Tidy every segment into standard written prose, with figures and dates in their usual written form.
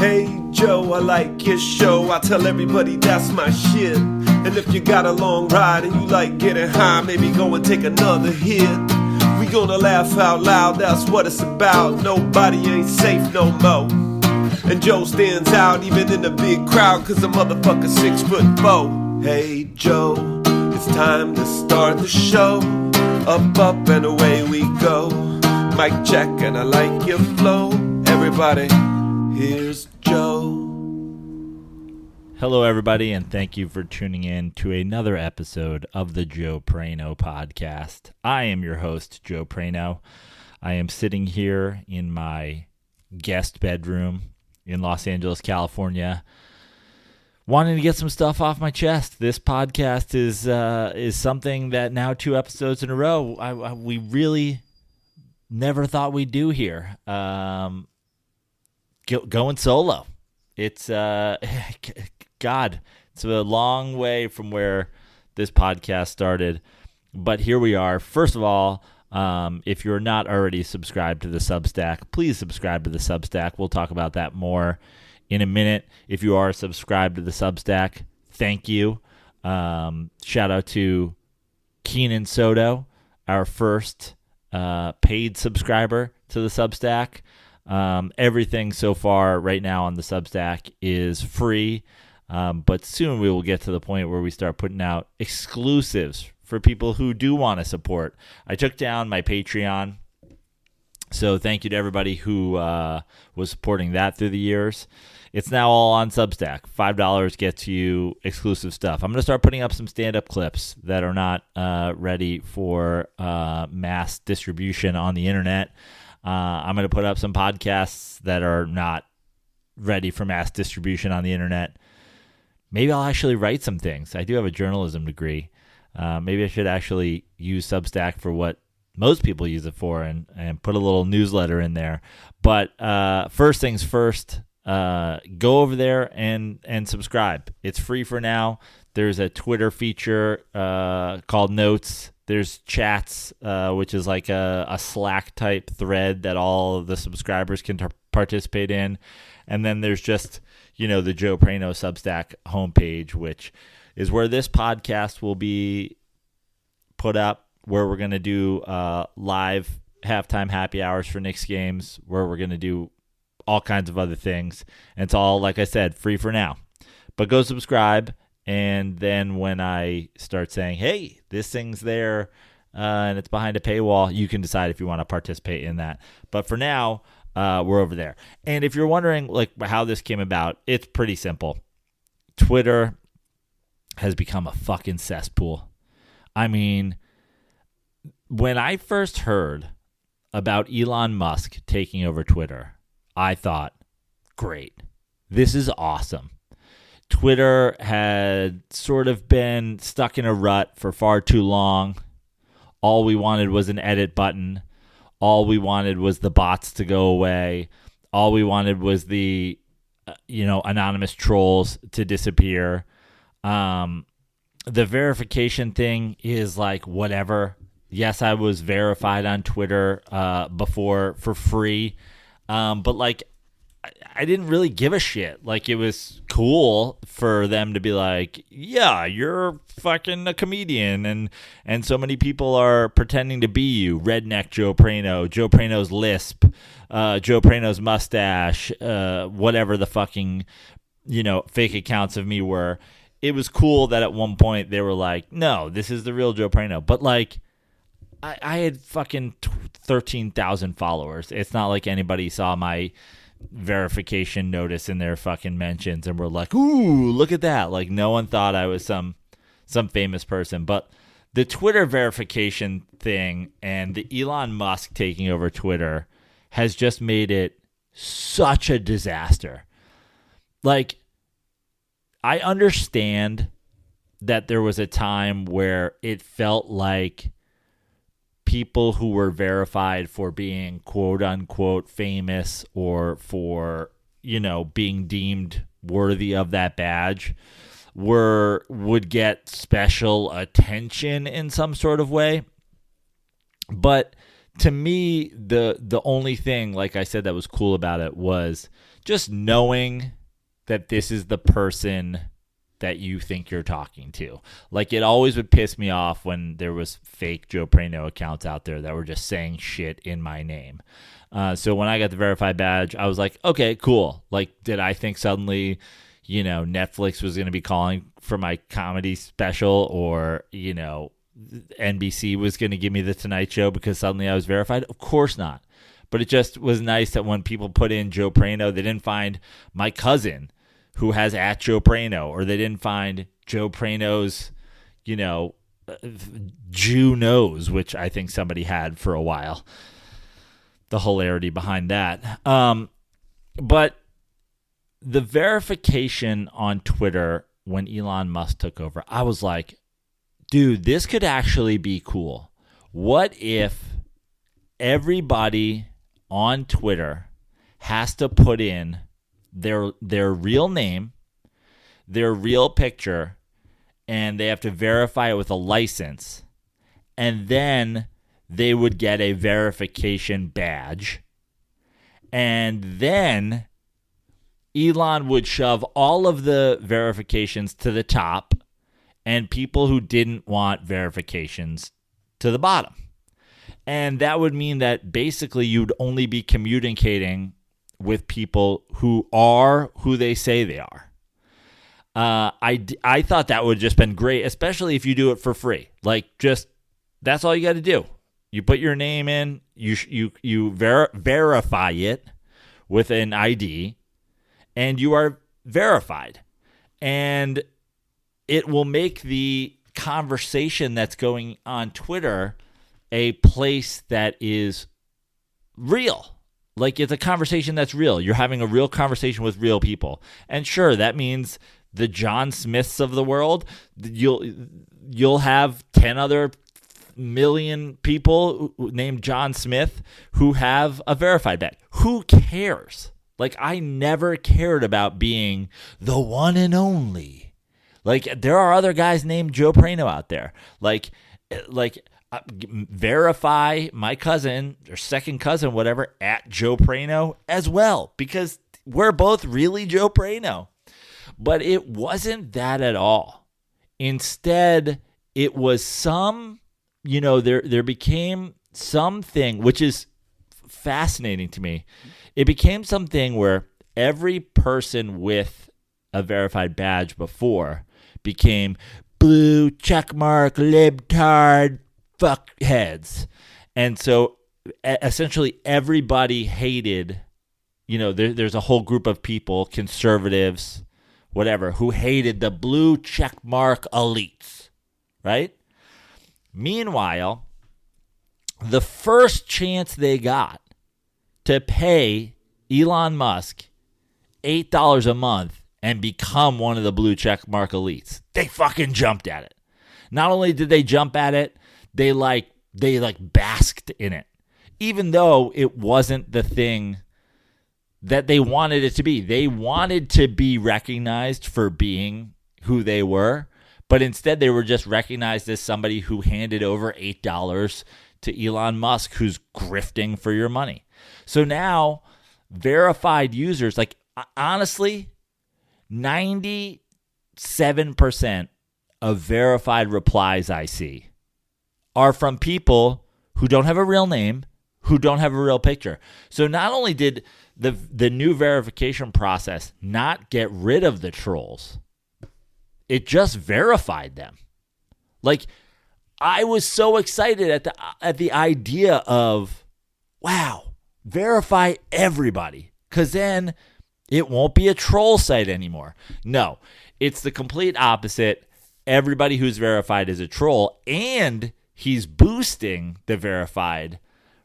Hey Joe, I like your show. I tell everybody that's my shit. And if you got a long ride and you like getting high, maybe go and take another hit. We gonna laugh out loud, that's what it's about. Nobody ain't safe no more. And Joe stands out even in the big crowd, cause the motherfucker's 6'4". Hey Joe, it's time to start the show. Up, up, and away we go. Mic check, and I like your flow. Everybody, here's Joe. Hello, everybody, and thank you for tuning in to another episode of the Joe Prano podcast. I am your host, Joe Prano. I am sitting here in my guest bedroom in Los Angeles, California, wanting to get some stuff off my chest. This podcast is something that now 2 episodes in a row we really never thought we'd do here. Going solo. It's God, it's a long way from where this podcast started, but here we are. First of all, if you're not already subscribed to the Substack, please subscribe to the Substack. We'll talk about that more in a minute. If you are subscribed to the Substack, thank you. Shout out to Keenan Soto, our first paid subscriber to the Substack. Everything so far right now on the Substack is free, but soon we will get to the point where we start putting out exclusives for people who do want to support. I took down my Patreon, so thank you to everybody who was supporting that through the years. It's now all on Substack. $5 gets you exclusive stuff. I'm going to start putting up some stand-up clips that are not ready for mass distribution on the internet. I'm going to put up some podcasts that are not ready for mass distribution on the internet. Maybe I'll actually write some things. I do have a journalism degree. Maybe I should actually use Substack for what most people use it for and put a little newsletter in there. But first things first, go over there and subscribe. It's free for now. There's a Twitter feature called Notes. There's chats, which is like a Slack type thread that all of the subscribers can participate in. And then there's just, the Joe Prano Substack homepage, which is where this podcast will be put up, where we're going to do live halftime happy hours for Knicks games, where we're going to do all kinds of other things. And it's all, like I said, free for now. But go subscribe. And then when I start saying, hey, this thing's there and it's behind a paywall, you can decide if you want to participate in that. But for now, we're over there. And if you're wondering how this came about, it's pretty simple. Twitter has become a fucking cesspool. I mean, when I first heard about Elon Musk taking over Twitter, I thought, great, this is awesome. Twitter had sort of been stuck in a rut for far too long. All we wanted was an edit button. All we wanted was the bots to go away. All we wanted was the, anonymous trolls to disappear. The verification thing is like whatever. Yes, I was verified on Twitter before for free, but I didn't really give a shit. It was cool for them to be like, yeah, you're fucking a comedian, and so many people are pretending to be you. Redneck Joe Prano, Joe Prano's lisp, Joe Prano's mustache, whatever the fucking, fake accounts of me were. It was cool that at one point they were like, no, this is the real Joe Prano. But I had fucking 13,000 followers. It's not like anybody saw my verification notice in their fucking mentions and were like, ooh, look at that. No one thought I was some famous person. But the Twitter verification thing and the Elon Musk taking over Twitter has just made it such a disaster. I understand that there was a time where it felt like people who were verified for being quote unquote famous or for, being deemed worthy of that badge would get special attention in some sort of way. But to me, the only thing, like I said, that was cool about it was just knowing that this is the person that you think you're talking to. Like, it always would piss me off when there was fake Joe Prano accounts out there that were just saying shit in my name. So when I got the verified badge, I was like, okay, cool. Like, did I think suddenly, Netflix was going to be calling for my comedy special, or, NBC was going to give me the Tonight Show because suddenly I was verified? Of course not. But it just was nice that when people put in Joe Prano, they didn't find my cousin who has at Joe Prano, or they didn't find Joe Prano's, Jew nose, which I think somebody had for a while. The hilarity behind that. But the verification on Twitter when Elon Musk took over, I was like, dude, this could actually be cool. What if everybody on Twitter has to put in their real name, their real picture, and they have to verify it with a license, and then they would get a verification badge, and then Elon would shove all of the verifications to the top and people who didn't want verifications to the bottom. And that would mean that basically you'd only be communicating with people who are who they say they are. I thought that would just been great, especially if you do it for free. Like, just, that's all you got to do. You put your name in, you verify it with an ID, and you are verified. And it will make the conversation that's going on Twitter a place that is real. Like, it's a conversation that's real. You're having a real conversation with real people. And sure, that means the John Smiths of the world, you'll have 10 other million people named John Smith who have a verified badge. Who cares? Like, I never cared about being the one and only. Like, there are other guys named Joe Prano out there. Like verify my cousin or second cousin, whatever, at Joe Prano as well, because we're both really Joe Prano. But it wasn't that at all. Instead, it was there became something, which is fascinating to me. It became something where every person with a verified badge before became blue checkmark libtard fuckheads. And so essentially everybody hated, there's a whole group of people, conservatives, whatever, who hated the blue checkmark elites, right? Meanwhile, the first chance they got to pay Elon Musk $8 a month and become one of the blue checkmark elites, they fucking jumped at it. Not only did they jump at it, they basked in it, even though it wasn't the thing that they wanted it to be. They wanted to be recognized for being who they were, but instead they were just recognized as somebody who handed over $8 to Elon Musk, who's grifting for your money. So now verified users, like, honestly, 97% of verified replies I see are from people who don't have a real name, who don't have a real picture. So not only did the new verification process not get rid of the trolls, it just verified them. Like, I was so excited at the idea of, wow, verify everybody, because then it won't be a troll site anymore. No, it's the complete opposite. Everybody who's verified is a troll, and he's boosting the verified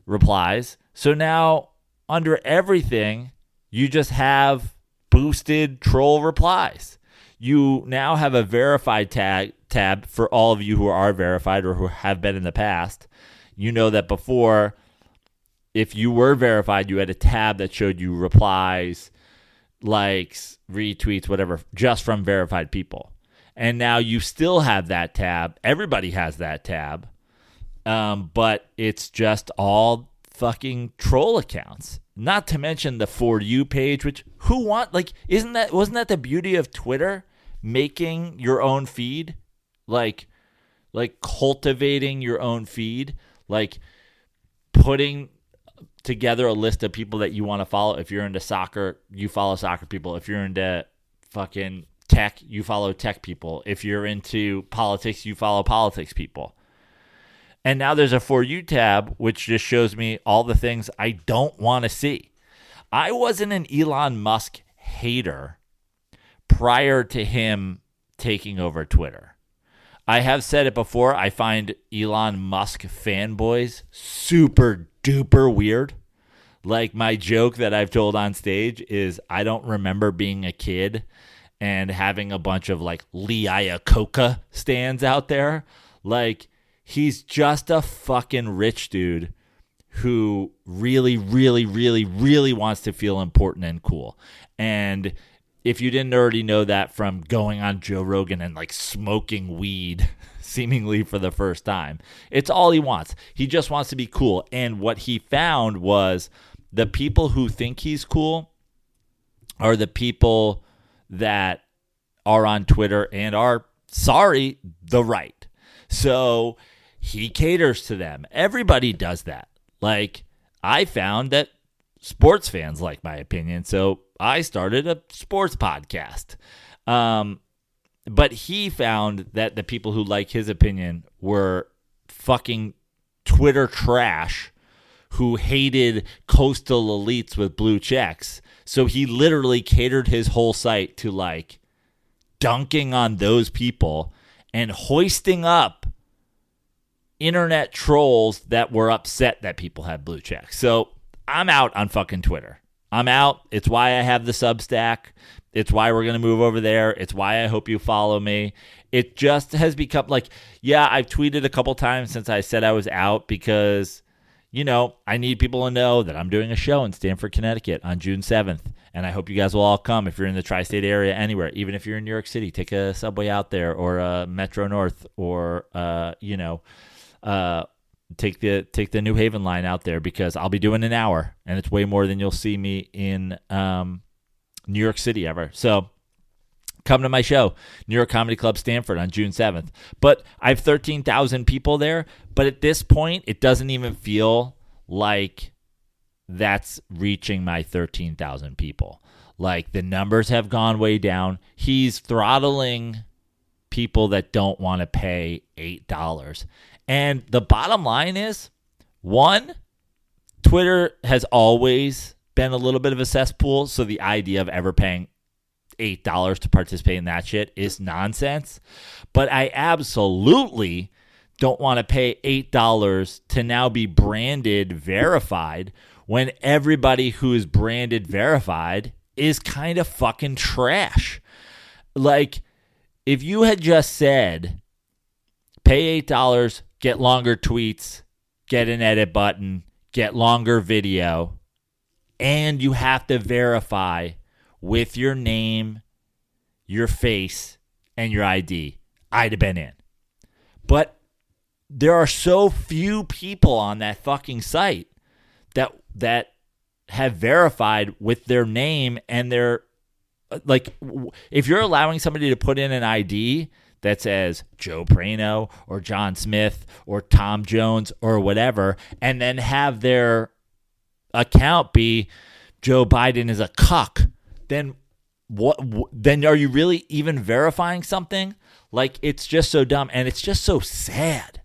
replies. So now, under everything, you just have boosted troll replies. You now have a verified tab for all of you who are verified or who have been in the past. You know that before, if you were verified, you had a tab that showed you replies, likes, retweets, whatever, just from verified people. And now you still have that tab. Everybody has that tab. But it's just all fucking troll accounts. not to mention the For You page, which wasn't that the beauty of Twitter? Making your own feed, like cultivating your own feed, like putting together a list of people that you want to follow. If you're into soccer, you follow soccer people. If you're into fucking tech, you follow tech people. If you're into politics, you follow politics people. And now there's a For You tab, which just shows me all the things I don't want to see. I wasn't an Elon Musk hater prior to him taking over Twitter. I have said it before. I find Elon Musk fanboys super duper weird. Like my joke that I've told on stage is I don't remember being a kid and having a bunch of like Lee Iacocca stands out there. Like, he's just a fucking rich dude who really, really, really, really wants to feel important and cool. And if you didn't already know that from going on Joe Rogan and like smoking weed seemingly for the first time, it's all he wants. He just wants to be cool. And what he found was the people who think he's cool are the people that are on Twitter and are, sorry, the right. So he caters to them. Everybody does that. Like, I found that sports fans like my opinion, so I started a sports podcast. But he found that the people who like his opinion were fucking Twitter trash who hated coastal elites with blue checks. So he literally catered his whole site to like dunking on those people and hoisting up internet trolls that were upset that people had blue checks. So I'm out on fucking Twitter. I'm out. It's why I have the Substack. It's why we're going to move over there. It's why I hope you follow me. It just has become like, yeah, I've tweeted a couple times since I said I was out because, you know, I need people to know that I'm doing a show in Stamford, Connecticut on June 7th. And I hope you guys will all come if you're in the tri-state area anywhere. Even if you're in New York City, take a subway out there or a Metro North or, take the New Haven line out there because I'll be doing an hour and it's way more than you'll see me in New York City ever. So come to my show, New York Comedy Club Stamford on June 7th. But I have 13,000 people there. But at this point, it doesn't even feel like that's reaching my 13,000 people. Like the numbers have gone way down. He's throttling people that don't want to pay $8. And the bottom line is, one, Twitter has always been a little bit of a cesspool, so the idea of ever paying $8 to participate in that shit is nonsense. But I absolutely don't want to pay $8 to now be branded verified when everybody who is branded verified is kind of fucking trash. Like, if you had just said, pay $8, get longer tweets, get an edit button, get longer video, and you have to verify with your name, your face, and your ID, I'd have been in. But there are so few people on that fucking site that have verified with their name and their, like, if you're allowing somebody to put in an ID that says Joe Prano or John Smith or Tom Jones or whatever, and then have their account be Joe Biden is a cuck, then what? Then are you really even verifying something? Like, it's just so dumb, and it's just so sad.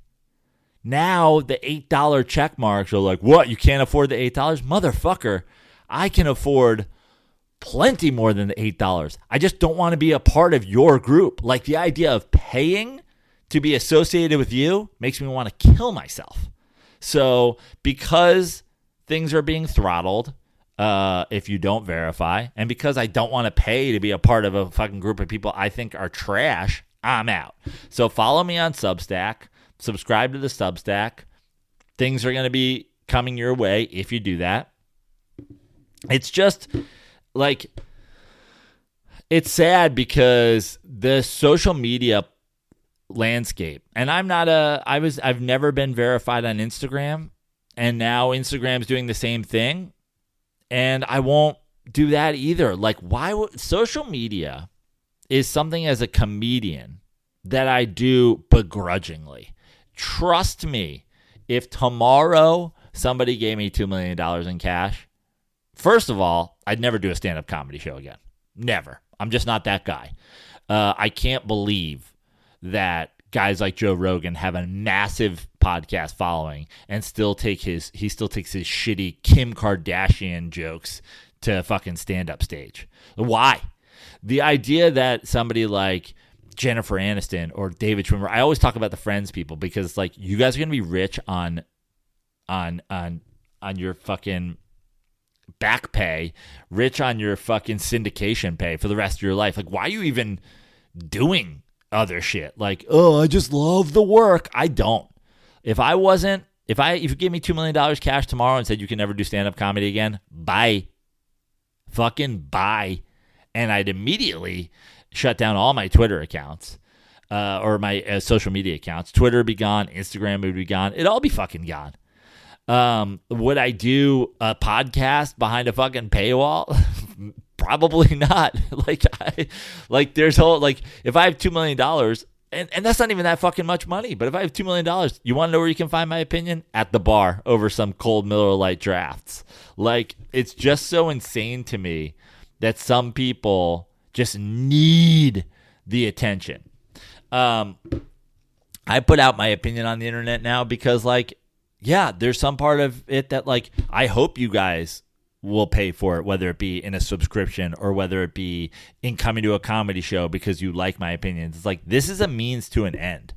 Now the $8 check marks are like, what? You can't afford the $8? Motherfucker, I can afford plenty more than the $8. I just don't want to be a part of your group. Like, the idea of paying to be associated with you makes me want to kill myself. So because things are being throttled, if you don't verify, and because I don't want to pay to be a part of a fucking group of people I think are trash, I'm out. So follow me on Substack. Subscribe to the Substack. Things are going to be coming your way if you do that. It's just like, it's sad because the social media landscape, and I've never been verified on Instagram, and now Instagram's doing the same thing. And I won't do that either. Like, why would social media is something as a comedian that I do begrudgingly. Trust me, if tomorrow somebody gave me $2 million in cash, first of all, I'd never do a stand-up comedy show again. Never. I'm just not that guy. I can't believe that guys like Joe Rogan have a massive podcast following and still takes his shitty Kim Kardashian jokes to fucking stand-up stage. Why? The idea that somebody like Jennifer Aniston or David Schwimmer, I always talk about the Friends people because like you guys are gonna be rich on your fucking back pay, rich on your fucking syndication pay for the rest of your life. Like, why are you even doing other shit? Like, oh, I just love the work. I don't. If you gave me $2 million cash tomorrow and said you can never do stand-up comedy again, bye. Fucking bye. And I'd immediately shut down all my Twitter accounts or my social media accounts. Twitter would be gone. Instagram would be gone. It'd all be fucking gone. Would I do a podcast behind a fucking paywall? Probably not. There's whole, like, if I have $2 million, and that's not even that fucking much money, but if I have $2 million, you want to know where you can find my opinion? At the bar over some cold Miller Lite drafts. Like, it's just so insane to me that some people just need the attention. I put out my opinion on the internet now because, like, yeah, there's some part of it that, like, I hope you guys will pay for it, whether it be in a subscription or whether it be in coming to a comedy show because you like my opinions. It's like, this is a means to an end.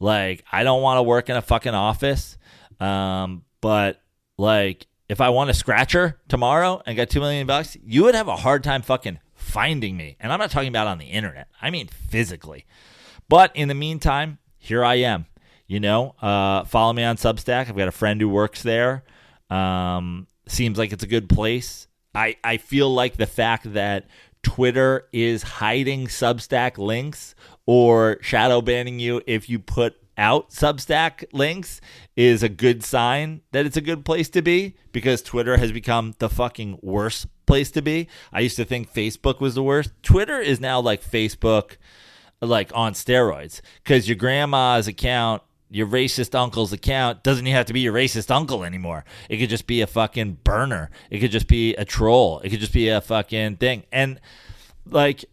Like, I don't want to work in a fucking office, but, like, if I want a scratcher tomorrow and got $2 million, you would have a hard time fucking finding me. And I'm not talking about on the internet. I mean physically. But in the meantime, here I am. You know, follow me on Substack. I've got a friend who works there. Seems like it's a good place. I feel like the fact that Twitter is hiding Substack links or shadow banning you if you put out Substack links is a good sign that it's a good place to be, because Twitter has become the fucking worst place to be. I used to think Facebook was the worst. Twitter is now like Facebook, like on steroids, because your grandma's account, your racist uncle's account doesn't even have to be your racist uncle anymore. It could just be a fucking burner. It could just be a troll. It could just be a fucking thing. And like,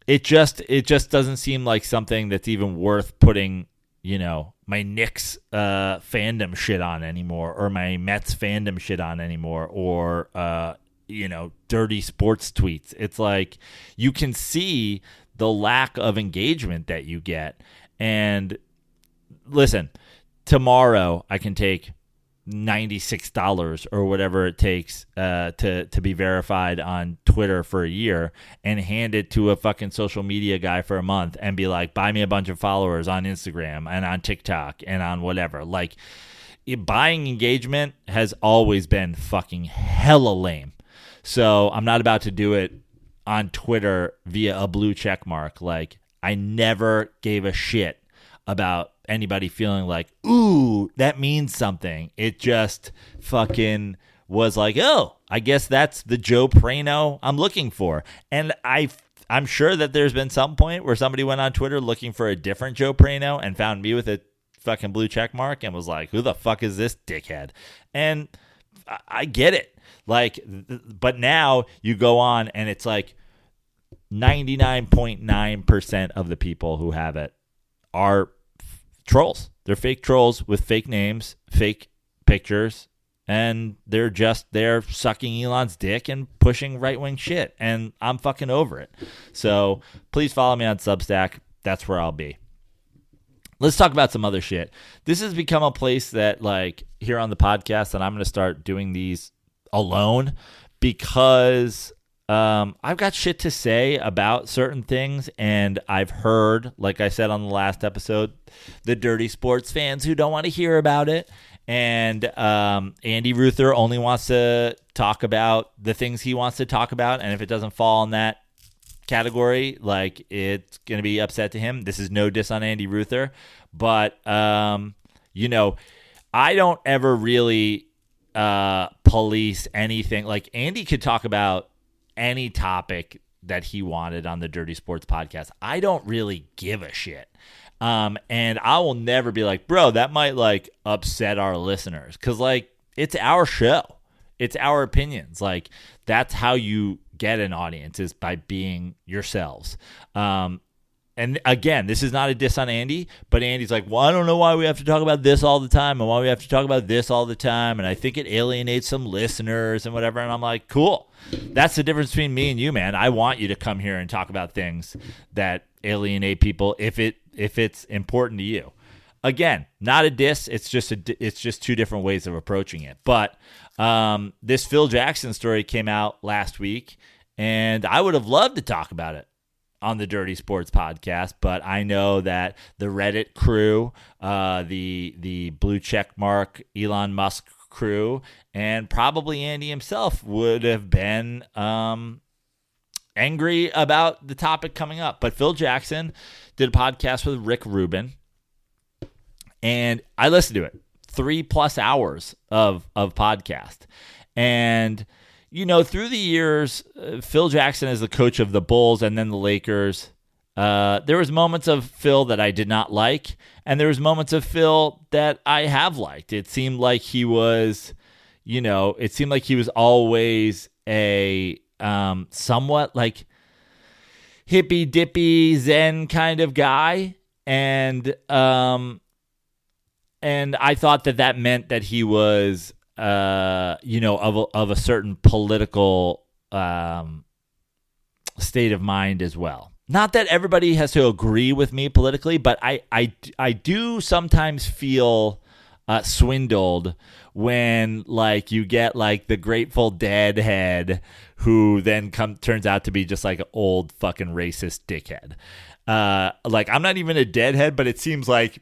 it just doesn't seem like something that's even worth putting, you know, my Knicks fandom shit on anymore, or my Mets fandom shit on anymore, or you know, dirty sports tweets. It's like, you can see the lack of engagement that you get. And listen, tomorrow I can take $96 or whatever it takes to be verified on Twitter for a year and hand it to a fucking social media guy for a month and be like, buy me a bunch of followers on Instagram and on TikTok and on whatever. Like, buying engagement has always been fucking hella lame. So I'm not about to do it on Twitter via a blue check mark. Like, I never gave a shit about anybody feeling like, ooh, that means something. It just fucking was like, oh, I guess that's the Joe Prano I'm looking for. And I'm sure that there's been some point where somebody went on Twitter looking for a different Joe Prano and found me with a fucking blue check mark and was like, who the fuck is this dickhead? And I get it. Like, but now you go on and it's like 99.9% of the people who have it are trolls. They're fake trolls with fake names, fake pictures, and they're just there sucking Elon's dick and pushing right-wing shit. And I'm fucking over it. So please follow me on Substack. That's where I'll be. Let's talk about some other shit. This has become a place that, like, here on the podcast, and I'm going to start doing these alone because I've got shit to say about certain things, and I've heard, like I said on the last episode, the dirty sports fans who don't want to hear about it. And Andy Ruther only wants to talk about the things he wants to talk about, and if it doesn't fall in that category, like, it's going to be upset to him. This is no diss on Andy Ruther, but you know, I don't ever really play police anything. Like, Andy could talk about any topic that he wanted on the Dirty Sports podcast. I don't really give a shit. And I will never be like, bro, that might like upset our listeners. Cause like, it's our show. It's our opinions. Like, that's how you get an audience, is by being yourselves. And again, this is not a diss on Andy, but Andy's like, well, I don't know why we have to talk about this all the time and why we have to talk about this all the time. And I think it alienates some listeners and whatever. And I'm like, cool. That's the difference between me and you, man. I want you to come here and talk about things that alienate people if it's important to you. Again, not a diss. It's just two different ways of approaching it. But this Phil Jackson story came out last week, and I would have loved to talk about it on the Dirty Sports podcast, but I know that the Reddit crew, the blue check mark Elon Musk crew, and probably Andy himself would have been angry about the topic coming up. But Phil Jackson did a podcast with Rick Rubin, and I listened to it, 3+ hours of podcast. And you know, through the years, Phil Jackson is the coach of the Bulls and then the Lakers. There was moments of Phil that I did not like, and there was moments of Phil that I have liked. It seemed like he was, always a somewhat like hippy dippy Zen kind of guy, and I thought that meant that he was of a certain political state of mind as well. Not that everybody has to agree with me politically, but I do sometimes feel swindled when like you get like the Grateful Dead head who then turns out to be just like an old fucking racist dickhead. Like, I'm not even a deadhead, but it seems like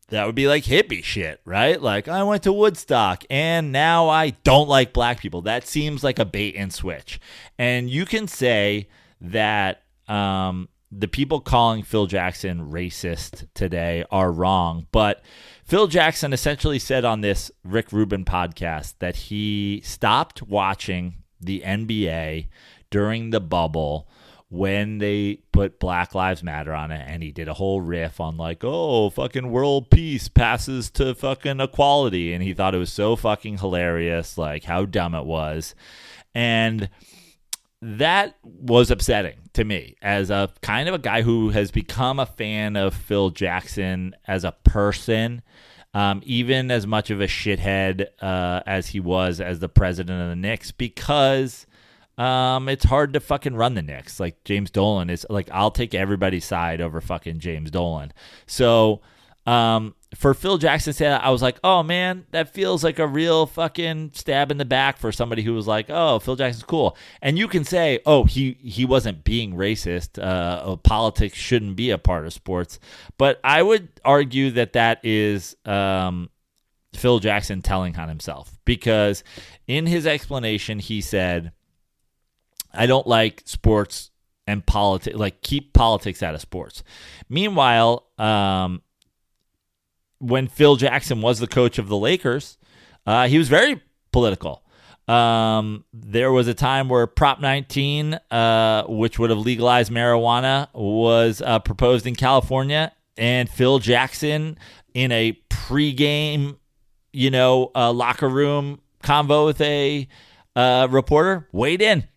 that would be like hippie shit, right? Like, I went to Woodstock and now I don't like black people. That seems like a bait and switch. And you can say that the people calling Phil Jackson racist today are wrong. But Phil Jackson essentially said on this Rick Rubin podcast that he stopped watching the NBA during the bubble when they put Black Lives Matter on it, and he did a whole riff on like, oh, fucking world peace passes to fucking equality, and he thought it was so fucking hilarious, like how dumb it was. And that was upsetting to me as a kind of a guy who has become a fan of Phil Jackson as a person, even as much of a shithead as he was as the president of the Knicks, because it's hard to fucking run the Knicks. Like, James Dolan is like, I'll take everybody's side over fucking James Dolan. So for Phil Jackson to say that, I was like, oh man, that feels like a real fucking stab in the back for somebody who was like, oh, Phil Jackson's cool. And you can say, oh, he wasn't being racist. Politics shouldn't be a part of sports. But I would argue that is Phil Jackson telling on himself, because in his explanation, he said, I don't like sports and politics, like keep politics out of sports. Meanwhile, when Phil Jackson was the coach of the Lakers, he was very political. There was a time where Prop 19, which would have legalized marijuana, was proposed in California, and Phil Jackson, in a pregame, locker room convo with a reporter, weighed in.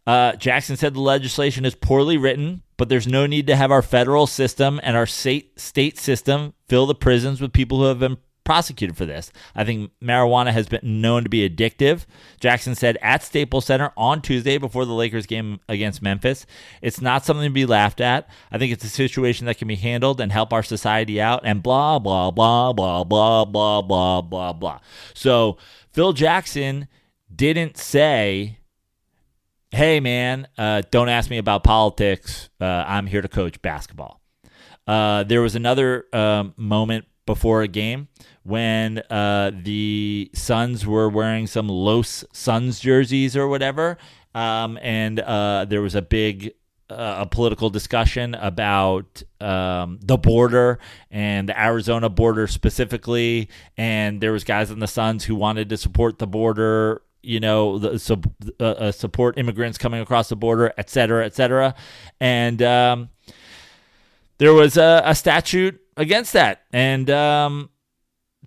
Jackson said the legislation is poorly written, but there's no need to have our federal system and our state system fill the prisons with people who have been prosecuted for this. I think marijuana has been known to be addictive. Jackson said at Staples Center on Tuesday before the Lakers game against Memphis, it's not something to be laughed at. I think it's a situation that can be handled and help our society out, and blah, blah, blah, blah, blah, blah, blah, blah, blah. So Phil Jackson didn't say, hey, man, don't ask me about politics. I'm here to coach basketball. There was another moment before a game when the Suns were wearing some Los Suns jerseys or whatever, and there was a big a political discussion about the border and the Arizona border specifically, and there was guys on the Suns who wanted to support the border, support immigrants coming across the border, et cetera, et cetera. And there was a statute against that, and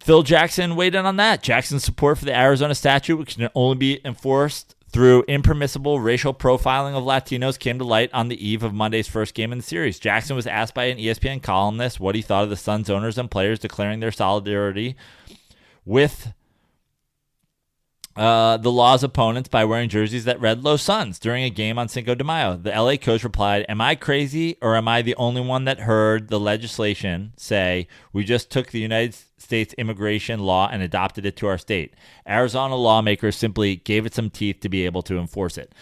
Phil Jackson weighed in on that. Jackson's support for the Arizona statute, which can only be enforced through impermissible racial profiling of Latinos, came to light on the eve of Monday's first game in the series. Jackson was asked by an ESPN columnist what he thought of the Suns owners and players declaring their solidarity with the law's opponents by wearing jerseys that read Los Suns during a game on Cinco de Mayo. The LA coach replied, "Am I crazy, or am I the only one that heard the legislation say we just took the United States immigration law and adopted it to our state? Arizona lawmakers simply gave it some teeth to be able to enforce it."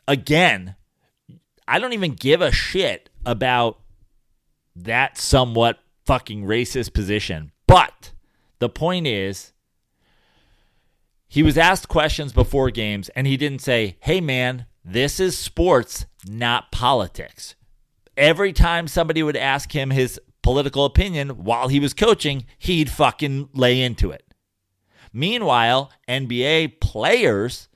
Again, I don't even give a shit about that somewhat fucking racist position. But the point is, he was asked questions before games, and he didn't say, "Hey, man, this is sports, not politics." Every time somebody would ask him his political opinion while he was coaching, he'd fucking lay into it. Meanwhile, NBA players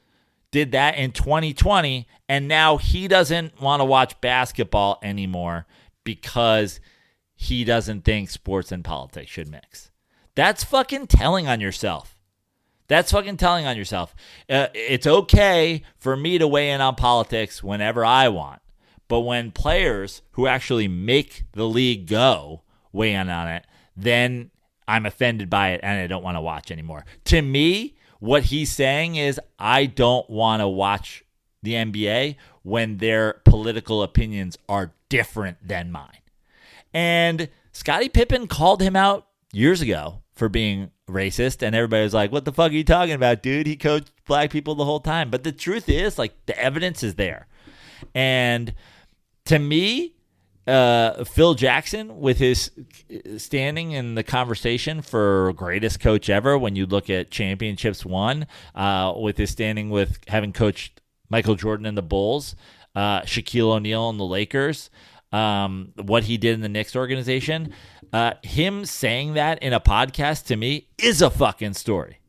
did that in 2020, and now he doesn't want to watch basketball anymore because he doesn't think sports and politics should mix. That's fucking telling on yourself. That's fucking telling on yourself. It's okay for me to weigh in on politics whenever I want. But when players who actually make the league go weigh in on it, then I'm offended by it and I don't want to watch anymore. To me, what he's saying is I don't want to watch the NBA when their political opinions are different than mine. And Scottie Pippen called him out years ago for being racist, and everybody was like, "What the fuck are you talking about, dude? He coached black people the whole time." But the truth is, like, the evidence is there. And to me, Phil Jackson, with his standing in the conversation for greatest coach ever, when you look at championships won, with his standing with having coached Michael Jordan and the Bulls, Shaquille O'Neal and the Lakers, what he did in the Knicks organization, him saying that in a podcast to me is a fucking story.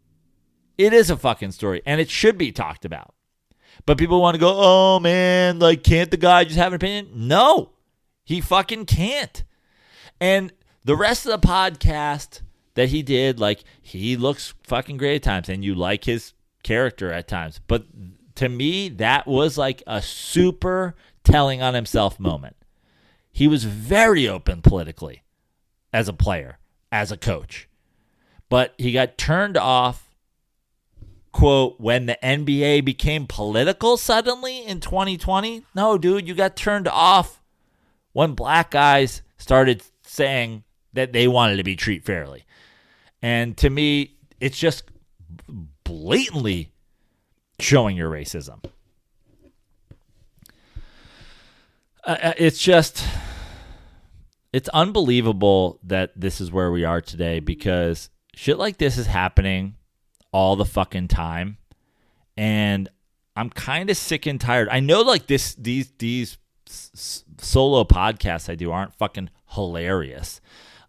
It is a fucking story, and it should be talked about. But people want to go, "Oh man, like, can't the guy just have an opinion?" No, he fucking can't. And the rest of the podcast that he did, like, he looks fucking great at times, and you like his character at times. But to me, that was like a super telling on himself moment. He was very open politically as a player, as a coach. But he got turned off, quote, when the NBA became political suddenly in 2020. No, dude, you got turned off when black guys started saying that they wanted to be treated fairly. And to me, it's just blatantly showing your racism. It's unbelievable that this is where we are today, because shit like this is happening all the fucking time. And I'm kind of sick and tired. I know, like, these solo podcasts I do aren't fucking hilarious.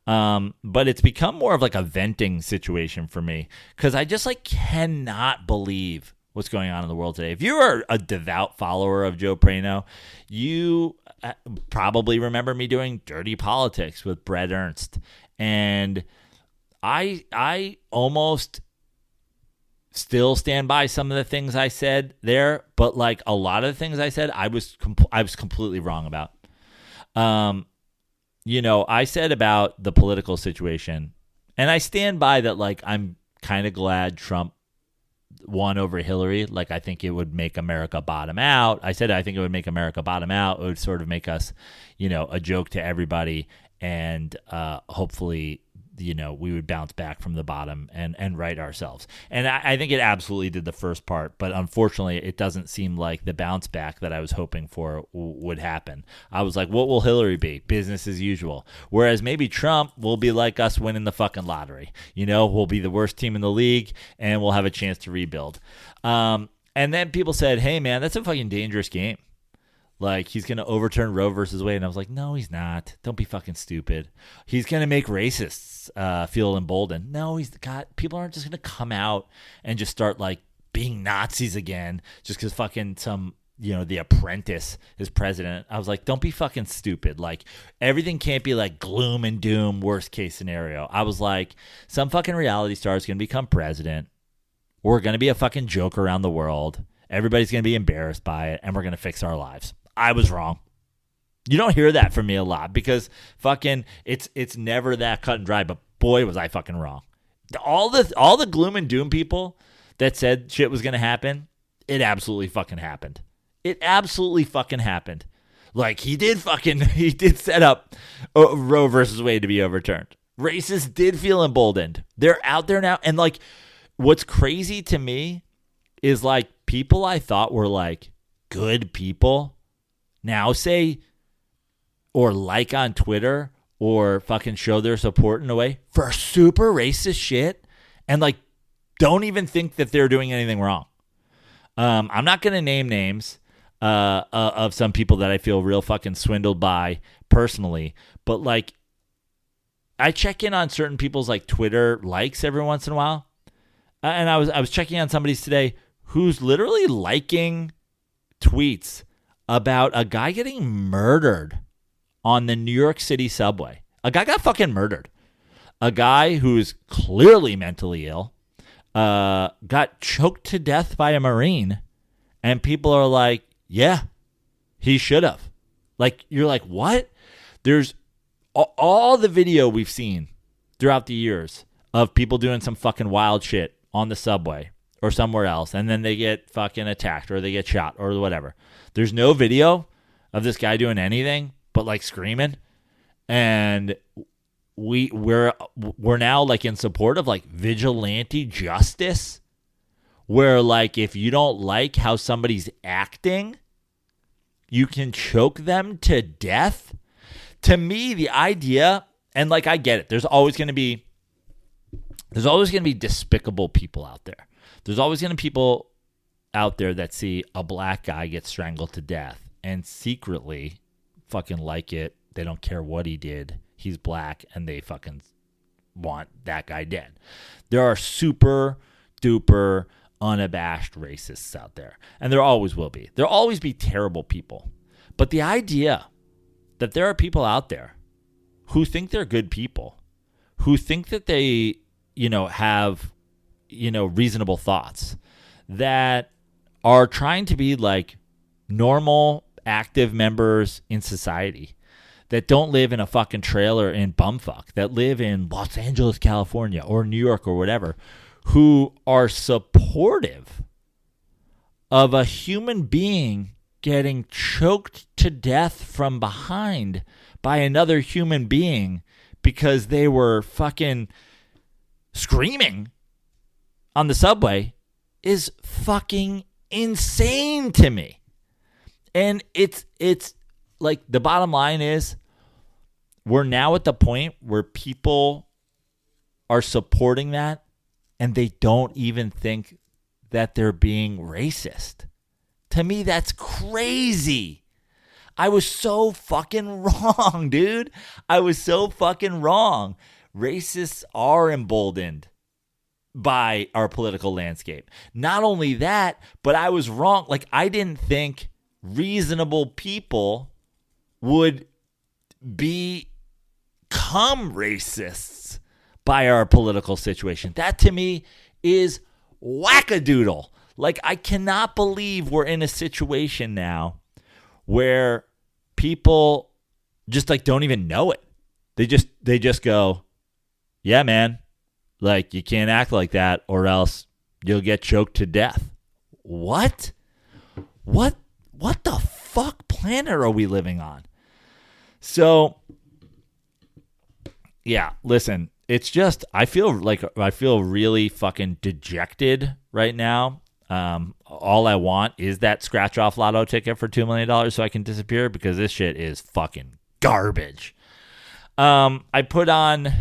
But it's become more of like a venting situation for me, because I just like cannot believe what's going on in the world today. If you are a devout follower of Joe Prano, you probably remember me doing Dirty Politics with Brett Ernst. And I almost still stand by some of the things I said there, but like a lot of the things I said, I was completely wrong about. I said about the political situation, and I stand by that. Like, I'm kind of glad Trump won over Hillary. Like, I think it would make America bottom out. I said I think it would make America bottom out. It would sort of make us, a joke to everybody, and hopefully, we would bounce back from the bottom and right ourselves. And I think it absolutely did the first part, but unfortunately, it doesn't seem like the bounce back that I was hoping for would happen. I was like, what will Hillary be? Business as usual. Whereas maybe Trump will be like us winning the fucking lottery. We'll be the worst team in the league, and we'll have a chance to rebuild. And then people said, hey, man, that's a fucking dangerous game. Like, he's going to overturn Roe versus Wade. And I was like, no, he's not. Don't be fucking stupid. He's going to make racists feel emboldened. No, people aren't just going to come out and just start, like, being Nazis again just because fucking The Apprentice is president. I was like, don't be fucking stupid. Like, everything can't be like gloom and doom, worst case scenario. I was like, some fucking reality star is going to become president. We're going to be a fucking joke around the world. Everybody's going to be embarrassed by it, and we're going to fix our lives. I was wrong. You don't hear that from me a lot because fucking it's never that cut and dry, but boy, was I fucking wrong. All the gloom and doom people that said shit was going to happen, it absolutely fucking happened. It absolutely fucking happened. Like, he did set up Roe versus Wade to be overturned. Racists did feel emboldened. They're out there now. And, like, what's crazy to me is, like, people I thought were, like, good people now say or like on Twitter or fucking show their support in a way for super racist shit and, like, don't even think that they're doing anything wrong. I'm not going to name names of some people that I feel real fucking swindled by personally, but, like, I check in on certain people's, like, Twitter likes every once in a while. And I was checking on somebody's today who's literally liking tweets about a guy getting murdered on the New York City subway. A guy got fucking murdered. A guy who's clearly mentally ill got choked to death by a Marine, and people are like, yeah, he should have. Like, you're like, what? There's all the video we've seen throughout the years of people doing some fucking wild shit on the subway or somewhere else, and then they get fucking attacked or they get shot or whatever. There's no video of this guy doing anything but, like, screaming, and we're now, like, in support of, like, vigilante justice, where, like, if you don't like how somebody's acting, you can choke them to death. To me, the idea, and, like, I get it. There's always going to be despicable people out there. There's always going to be people out there that see a black guy get strangled to death and secretly fucking like it. They don't care what he did. He's black, and they fucking want that guy dead. There are super duper unabashed racists out there, and there always will be. There'll always be terrible people. But the idea that there are people out there who think they're good people, who think that they, have, reasonable thoughts, that are trying to be like normal, active members in society, that don't live in a fucking trailer in bumfuck, that live in Los Angeles, California, or New York or whatever, who are supportive of a human being getting choked to death from behind by another human being because they were fucking screaming on the subway is fucking insane to me. And it's like, the bottom line is, we're now at the point where people are supporting that and they don't even think that they're being racist. To me, that's crazy. I was so fucking wrong, dude. I was so fucking wrong. Racists are emboldened by our political landscape. Not only that, but I was wrong. Like, I didn't think reasonable people would become racists by our political situation. That, to me, is wackadoodle. Like, I cannot believe we're in a situation now where people just, like, don't even know it. They just go, yeah, man, like, you can't act like that or else you'll get choked to death. What the fuck planet are we living on? So, yeah, listen, it's just, I feel really fucking dejected right now. All I want is that scratch off lotto ticket for $2 million so I can disappear, because this shit is fucking garbage. I put on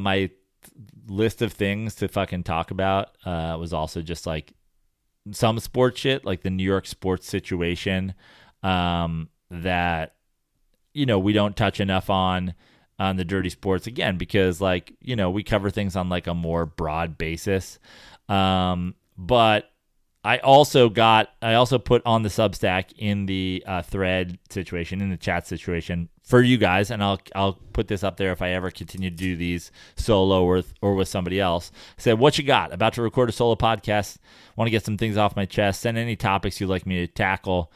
my list of things to fucking talk about. Was also just like some sports shit, like the New York sports situation, that, we don't touch enough on the dirty sports, again, because like, we cover things on like a more broad basis. But I also put on the Substack in the thread situation, in the chat situation for you guys, and I'll put this up there if I ever continue to do these solo or with somebody else. I said, what you got? About to record a solo podcast. Want to get some things off my chest. Send any topics you'd like me to tackle.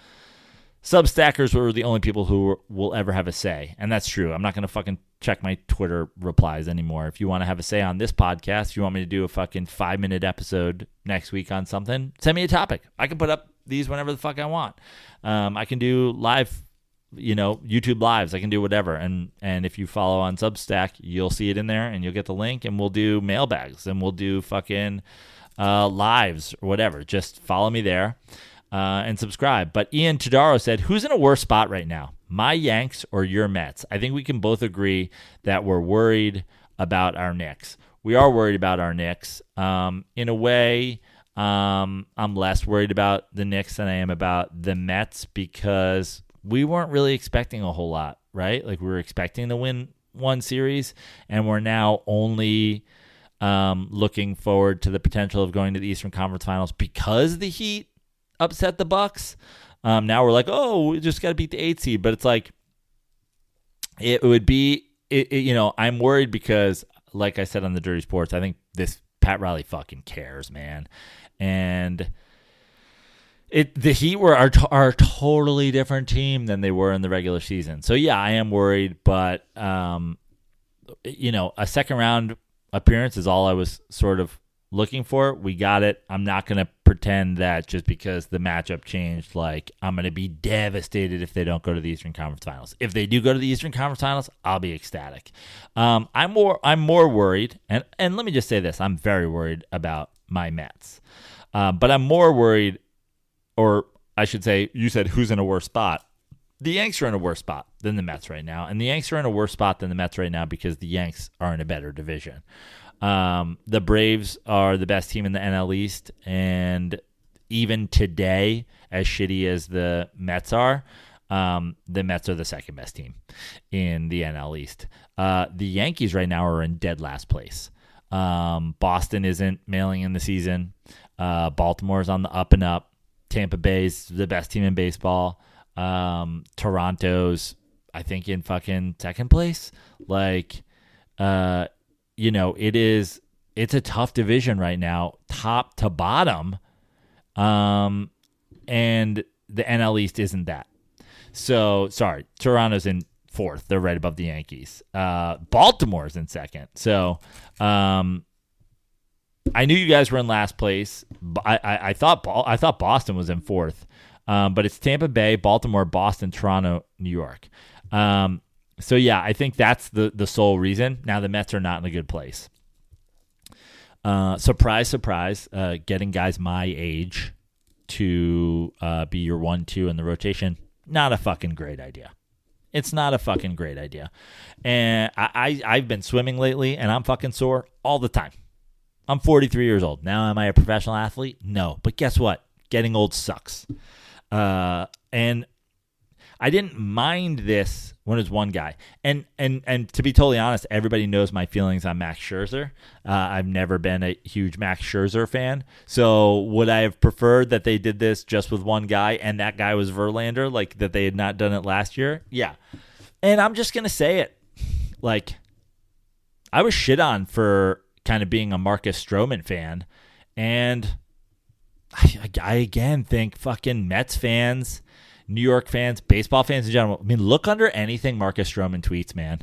Substackers were the only people who will ever have a say, and that's true. I'm not going to fucking check my Twitter replies anymore. If you want to have a say on this podcast, if you want me to do a fucking 5-minute episode next week on something, send me a topic. I can put up these whenever the fuck I want. I can do live, YouTube lives. I can do whatever. And if you follow on Substack, you'll see it in there, and you'll get the link, and we'll do mailbags, and we'll do fucking lives or whatever. Just follow me there. And subscribe. But Ian Tadaro said, who's in a worse spot right now? My Yanks or your Mets? I think we can both agree that we're worried about our Knicks. We are worried about our Knicks. In a way, I'm less worried about the Knicks than I am about the Mets, because we weren't really expecting a whole lot, right? Like, we were expecting to win one series, and we're now only looking forward to the potential of going to the Eastern Conference Finals because the Heat upset the Bucks. Now we're like, oh, we just got to beat the 8 seed. But it's like, it would be, I'm worried because, like I said on the Dirty Sports, I think this Pat Riley fucking cares, man. And the Heat are a totally different team than they were in the regular season. So yeah, I am worried, but a second round appearance is all I was sort of looking for. We got it. I'm not going to pretend that just because the matchup changed, like, I'm going to be devastated if they don't go to the Eastern Conference Finals. If they do go to the Eastern Conference Finals, I'll be ecstatic. I'm more worried, and let me just say this: I'm very worried about my Mets. But I'm more worried, or I should say, you said who's in a worse spot? The Yanks are in a worse spot than the Mets right now, and the Yanks are in a worse spot than the Mets right now because the Yanks are in a better division. The Braves are the best team in the NL East, and even today, as shitty as the Mets are, the Mets are the second best team in the NL East. The Yankees right now are in dead last place. Boston isn't mailing in the season. Baltimore's on the up and up. Tampa Bay's the best team in baseball. Toronto's, I think, in fucking second place. Like, it's a tough division right now, top to bottom. And the NL East isn't that. So, sorry, Toronto's in fourth. They're right above the Yankees. Baltimore's in second. So, I knew you guys were in last place. I thought Boston was in fourth. But it's Tampa Bay, Baltimore, Boston, Toronto, New York. So, yeah, I think that's the sole reason. Now, the Mets are not in a good place. Surprise, surprise, getting guys my age to be your 1-2 in the rotation, not a fucking great idea. It's not a fucking great idea. And I've been swimming lately, and I'm fucking sore all the time. I'm 43 years old. Now, am I a professional athlete? No. But guess what? Getting old sucks. And I didn't mind this when it was one guy. And to be totally honest, everybody knows my feelings on Max Scherzer. I've never been a huge Max Scherzer fan. So would I have preferred that they did this just with one guy and that guy was Verlander, like that they had not done it last year? Yeah. And I'm just going to say it. Like, I was shit on for kind of being a Marcus Stroman fan. And I again think fucking Mets fans, New York fans, baseball fans in general, I mean, look under anything Marcus Stroman tweets, man.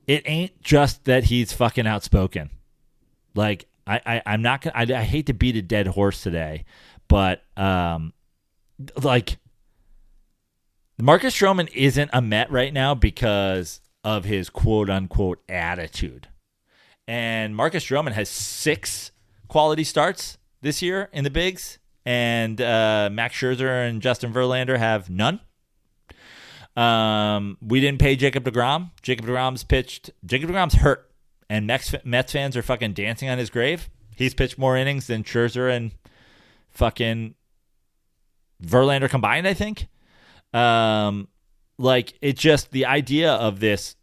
It ain't just that he's fucking outspoken. Like, I'm not gonna. I hate to beat a dead horse today, but like, Marcus Stroman isn't a Met right now because of his quote unquote attitude. And Marcus Stroman has 6 quality starts this year in the bigs, and Max Scherzer and Justin Verlander have none. We didn't pay Jacob deGrom. Jacob deGrom's pitched. Jacob deGrom's hurt, and Mets fans are fucking dancing on his grave. He's pitched more innings than Scherzer and fucking Verlander combined, I think. Like, it's just the idea of this,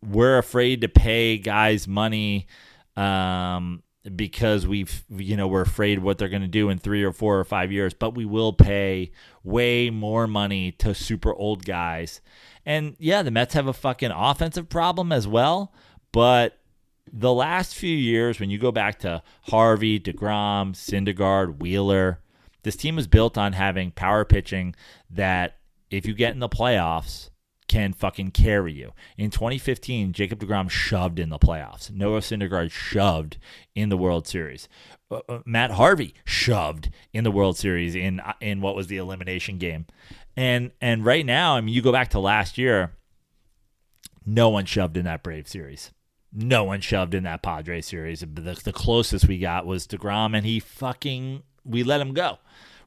we're afraid to pay guys money because we're afraid what they're going to do in 3 or 4 or 5 years, but we will pay way more money to super old guys. And yeah, the Mets have a fucking offensive problem as well, but the last few years, when you go back to Harvey, DeGrom, Syndergaard, Wheeler, this team was built on having power pitching that, if you get in the playoffs, can fucking carry you. In 2015, Jacob deGrom shoved in the playoffs. Noah Syndergaard shoved in the World Series. Matt Harvey shoved in the World Series in what was the elimination game. And right now, I mean, you go back to last year, no one shoved in that Brave series. No one shoved in that Padres series. The closest we got was deGrom, and we let him go.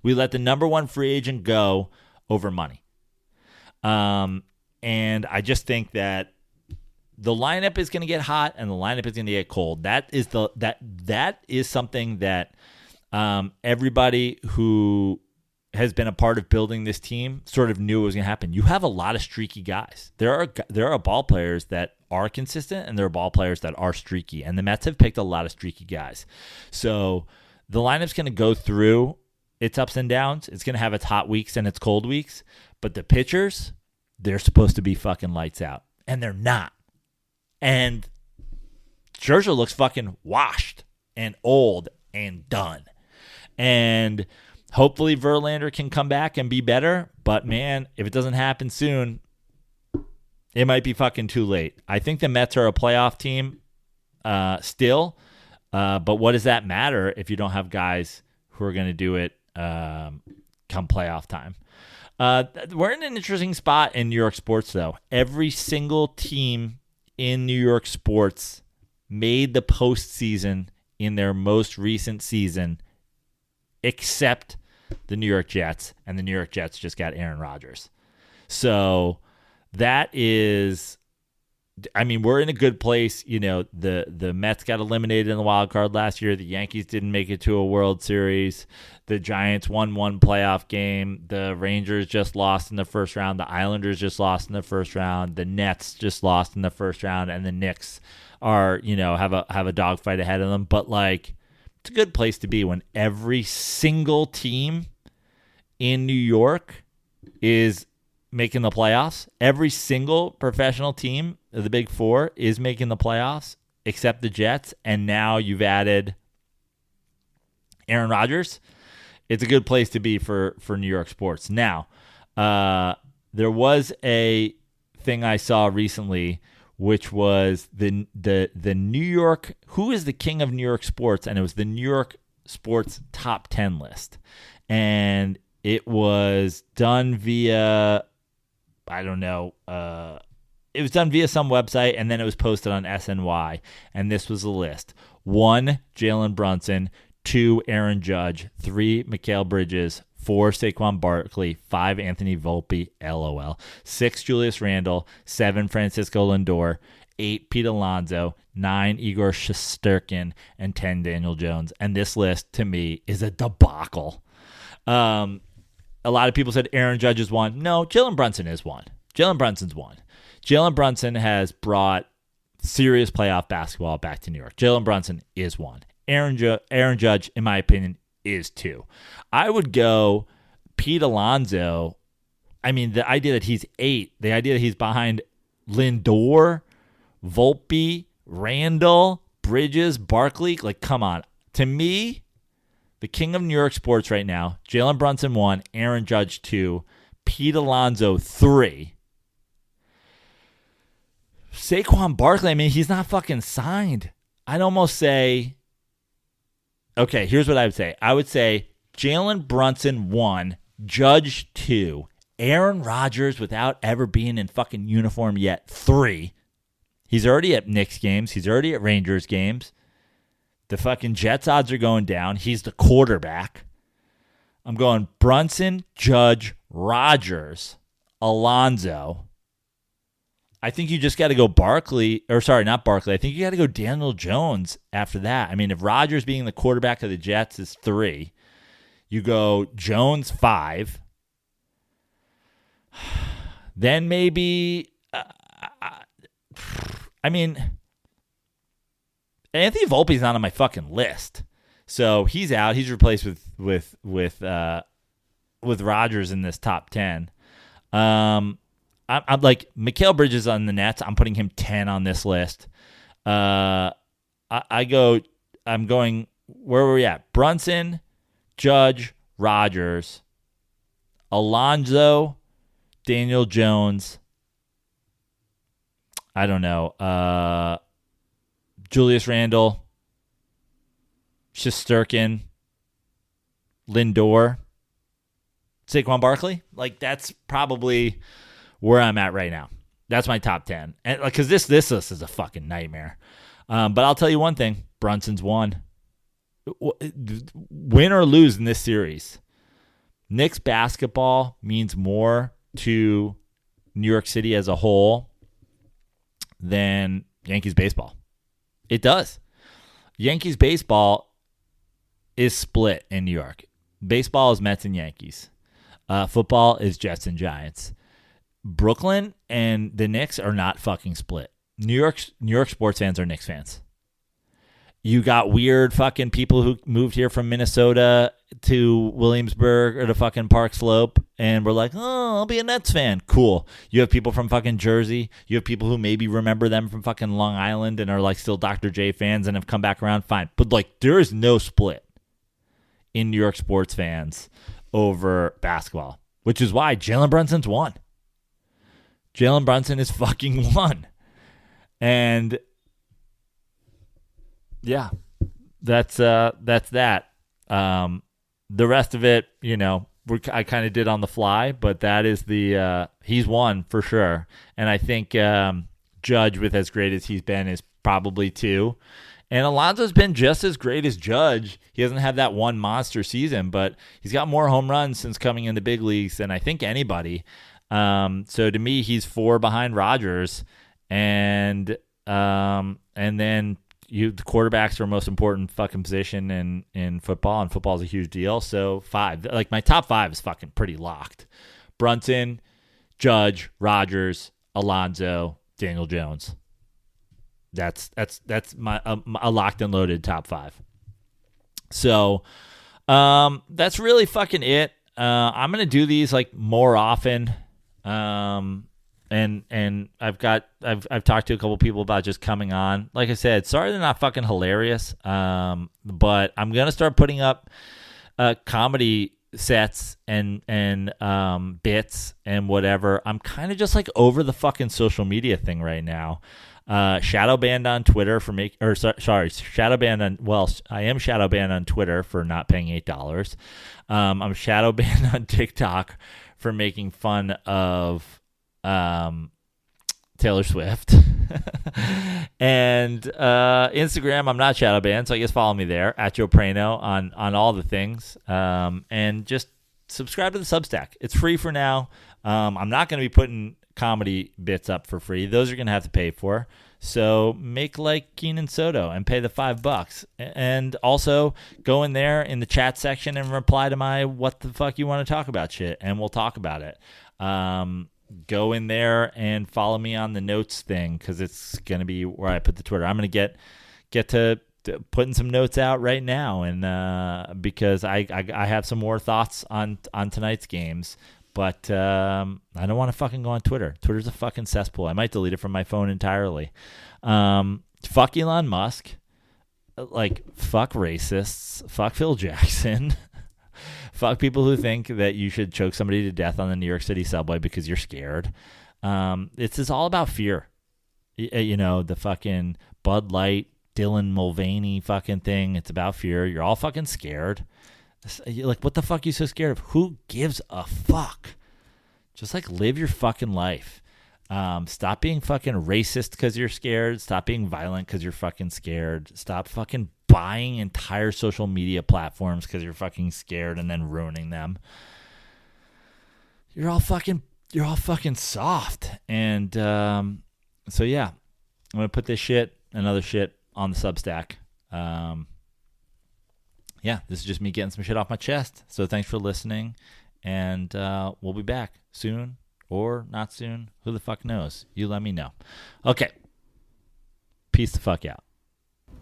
We let the number one free agent go over money. And I just think that the lineup is going to get hot and the lineup is going to get cold. That is something that everybody who has been a part of building this team sort of knew it was going to happen. You have a lot of streaky guys. There are ball players that are consistent and there are ball players that are streaky. And the Mets have picked a lot of streaky guys. So the lineup's going to go through its ups and downs. It's going to have its hot weeks and its cold weeks. But the pitchers, they're supposed to be fucking lights out. And they're not. And Scherzer looks fucking washed and old and done. And hopefully Verlander can come back and be better. But, man, if it doesn't happen soon, it might be fucking too late. I think the Mets are a playoff team still. But what does that matter if you don't have guys who are going to do it come playoff time? We're in an interesting spot in New York sports, though. Every single team in New York sports made the postseason in their most recent season, except the New York Jets, and the New York Jets just got Aaron Rodgers. So that is, I mean, we're in a good place. You know, the Mets got eliminated in the wild card last year. The Yankees didn't make it to a World Series. The Giants won one playoff game. The Rangers just lost in the first round. The Islanders just lost in the first round. The Nets just lost in the first round, and the Knicks are, have a dogfight ahead of them. But like, it's a good place to be when every single team in New York is making the playoffs. Every single professional team of the Big Four is making the playoffs, except the Jets. And now you've added Aaron Rodgers. It's a good place to be for New York sports. Now, there was a thing I saw recently, which was the New York, who is the king of New York sports, and it was the New York sports top 10 list. And it was done via, I don't know, it was done via some website, and then it was posted on SNY. And this was the list. 1, Jalen Brunson. 2, Aaron Judge. 3, Mikal Bridges. 4, Saquon Barkley. 5, Anthony Volpe. LOL. 6, Julius Randle. 7, Francisco Lindor. 8, Pete Alonso. 9, Igor Shesterkin. And 10, Daniel Jones. And this list, to me, is a debacle. A lot of people said Aaron Judge is one. No, Jalen Brunson is one. Jalen Brunson's one. Jalen Brunson has brought serious playoff basketball back to New York. Jalen Brunson is one. Aaron Judge, in my opinion, is 2. I would go Pete Alonso. I mean, the idea that he's 8, the idea that he's behind Lindor, Volpe, Randall, Bridges, Barkley, like, come on. To me, the king of New York sports right now, Jalen Brunson 1, Aaron Judge 2, Pete Alonso 3. Saquon Barkley, I mean, he's not fucking signed. I'd almost say, okay, here's what I would say. I would say Jalen Brunson 1, Judge 2, Aaron Rodgers without ever being in fucking uniform yet 3. He's already at Knicks games. He's already at Rangers games. The fucking Jets odds are going down. He's the quarterback. I'm going Brunson, Judge, Rodgers, Alonso. I think you just got to go Barkley, or sorry, not Barkley. I think you got to go Daniel Jones after that. I mean, if Rodgers being the quarterback of the Jets is 3, you go Jones 5, then maybe. I mean, Anthony Volpe's not on my fucking list, so he's out. He's replaced with Rodgers in this top 10. I'm like Mikal Bridges on the Nets. I'm putting him 10 on this list. I'm going, where were we at? Brunson, Judge, Rodgers, Alonzo, Daniel Jones. I don't know. Julius Randle, Shesterkin, Lindor, Saquon Barkley. Like, that's probably where I'm at right now. That's my top 10. And like, because this list is a fucking nightmare. But I'll tell you one thing. Brunson's won. Win or lose in this series, Knicks basketball means more to New York City as a whole than Yankees baseball. It does. Yankees baseball is split in New York. Baseball is Mets and Yankees. Football is Jets and Giants. Brooklyn and the Knicks are not fucking split. New York sports fans are Knicks fans. You got weird fucking people who moved here from Minnesota to Williamsburg or to fucking Park Slope and were like, oh, I'll be a Nets fan. Cool. You have people from fucking Jersey. You have people who maybe remember them from fucking Long Island and are like still Dr. J fans and have come back around. Fine. But like, there is no split in New York sports fans over basketball, which is why Jalen Brunson's won. Jalen Brunson is fucking won. And yeah, that's that. The rest of it, you know, I kind of did on the fly, but that is he's won for sure. And I think Judge, with as great as he's been, is probably 2. And Alonso's been just as great as Judge. He doesn't have that one monster season, but he's got more home runs since coming into big leagues than I think anybody. So to me, he's 4 behind Rodgers, and then the quarterbacks are the most important fucking position in football, and football is a huge deal. So 5, like my top 5 is fucking pretty locked: Brunson, Judge, Rodgers, Alonzo, Daniel Jones. That's my a locked and loaded top 5. So that's really fucking it. I'm gonna do these like more often. And I've talked to a couple people about just coming on. Like I said, sorry they're not fucking hilarious. But I'm gonna start putting up comedy sets and bits and whatever. I'm kind of just like over the fucking social media thing right now. Shadow banned on Twitter for shadow banned on, well, I am shadow banned on Twitter for not paying $8. I'm shadow banned on TikTok for making fun of Taylor Swift. And Instagram, I'm not shadow banned, so I guess follow me there at Joe Prano on all the things. And just subscribe to the Substack. It's free for now. I'm not going to be putting comedy bits up for free. Those are going to have to pay for. So make like Keenan Soto and pay the $5. And also go in there in the chat section and reply to my what the fuck you want to talk about shit, and we'll talk about it. Go in there and follow me on the notes thing, because it's going to be where I put the Twitter. I'm going to get to putting some notes out right now, and because I have some more thoughts on tonight's games. But I don't want to fucking go on Twitter. Twitter's a fucking cesspool. I might delete it from my phone entirely. Fuck Elon Musk. Like, fuck racists. Fuck Phil Jackson. Fuck people who think that you should choke somebody to death on the New York City subway because you're scared. It's all about fear. You know, the fucking Bud Light, Dylan Mulvaney fucking thing. It's about fear. You're all fucking scared. Like, what the fuck are you so scared of? Who gives a fuck? Just like live your fucking life. Stop being fucking racist because you're scared. Stop being violent because you're fucking scared. Stop fucking buying entire social media platforms because you're fucking scared and then ruining them. You're all fucking soft. And So yeah, I'm gonna put this shit and other shit on the Substack. Yeah, this is just me getting some shit off my chest. So thanks for listening, and we'll be back soon or not soon. Who the fuck knows? You let me know. Okay, peace the fuck out.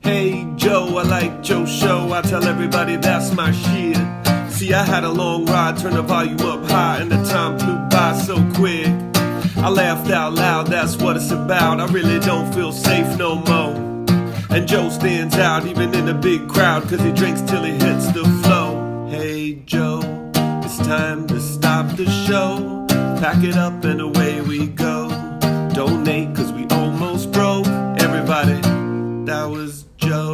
Hey Joe, I like Joe's show. I tell everybody that's my shit. See, I had a long ride, turn the volume up high, and the time flew by so quick. I laughed out loud, that's what it's about. I really don't feel safe no more. And Joe stands out even in a big crowd, cause he drinks till he hits the flow. Hey Joe, it's time to stop the show. Pack it up and away we go. Donate cause we almost broke. Everybody, that was Joe.